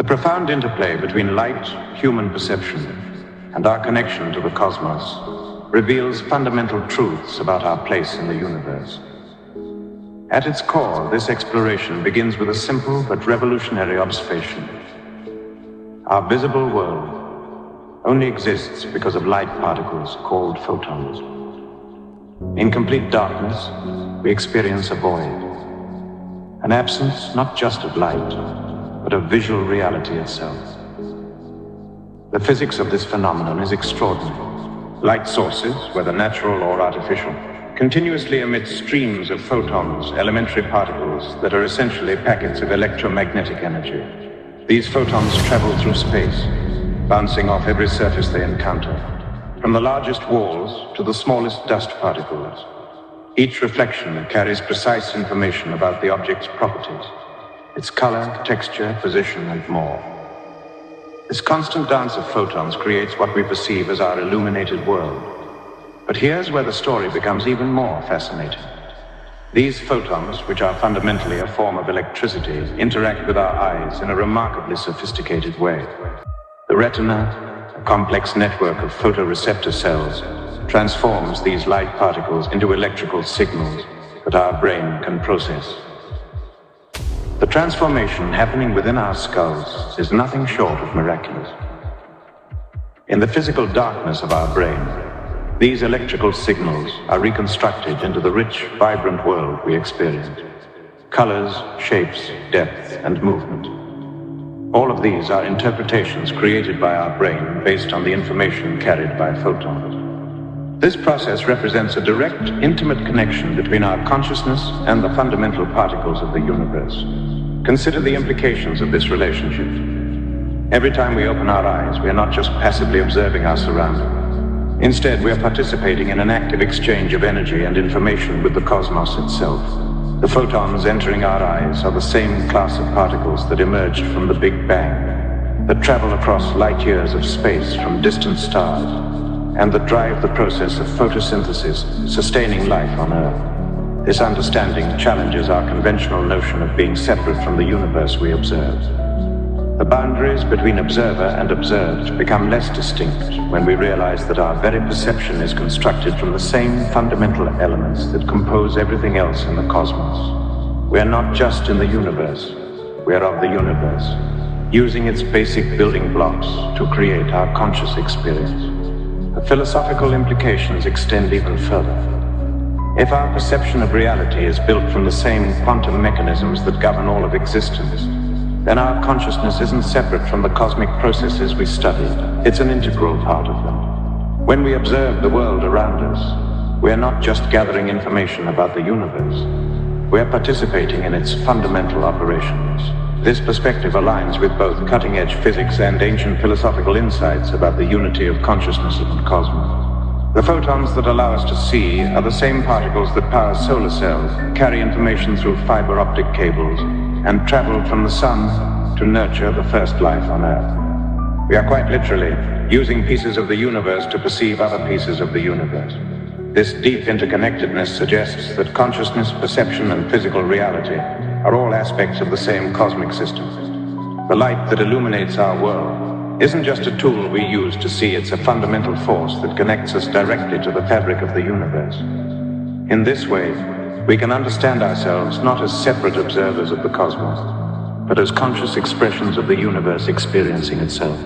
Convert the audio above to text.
The profound interplay between light, human perception, and our connection to the cosmos reveals fundamental truths about our place in the universe. At its core, this exploration begins with a simple but revolutionary observation. Our visible world only exists because of light particles called photons. In complete darkness, we experience a void, an absence not just of light, but of visual reality itself. The physics of this phenomenon is extraordinary. Light sources, whether natural or artificial, continuously emit streams of photons, elementary particles that are essentially packets of electromagnetic energy. These photons travel through space, bouncing off every surface they encounter, from the largest walls to the smallest dust particles. Each reflection carries precise information about the object's properties, its color, texture, position, and more. This constant dance of photons creates what we perceive as our illuminated world. But here's where the story becomes even more fascinating. These photons, which are fundamentally a form of electricity, interact with our eyes in a remarkably sophisticated way. The retina, a complex network of photoreceptor cells, transforms these light particles into electrical signals that our brain can process. The transformation happening within our skulls is nothing short of miraculous. In the physical darkness of our brain, these electrical signals are reconstructed into the rich, vibrant world we experience. Colors, shapes, depth, and movement. All of these are interpretations created by our brain based on the information carried by photons. This process represents a direct, intimate connection between our consciousness and the fundamental particles of the universe. Consider the implications of this relationship. Every time we open our eyes, we are not just passively observing our surroundings. Instead, we are participating in an active exchange of energy and information with the cosmos itself. The photons entering our eyes are the same class of particles that emerged from the Big Bang, that travel across light years of space from distant stars, and that drive the process of photosynthesis, sustaining life on Earth. This understanding challenges our conventional notion of being separate from the universe we observe. The boundaries between observer and observed become less distinct when we realize that our very perception is constructed from the same fundamental elements that compose everything else in the cosmos. We are not just in the universe, we are of the universe, using its basic building blocks to create our conscious experience. The philosophical implications extend even further. If our perception of reality is built from the same quantum mechanisms that govern all of existence, then our consciousness isn't separate from the cosmic processes we study. It's an integral part of them. When we observe the world around us, we are not just gathering information about the universe. We are participating in its fundamental operations. This perspective aligns with both cutting-edge physics and ancient philosophical insights about the unity of consciousness and the cosmos. The photons that allow us to see are the same particles that power solar cells, carry information through fiber optic cables, and travel from the sun to nurture the first life on Earth. We are quite literally using pieces of the universe to perceive other pieces of the universe. This deep interconnectedness suggests that consciousness, perception, and physical reality are all aspects of the same cosmic system. The light that illuminates our world isn't just a tool we use to see, it's a fundamental force that connects us directly to the fabric of the universe. In this way, we can understand ourselves not as separate observers of the cosmos, but as conscious expressions of the universe experiencing itself.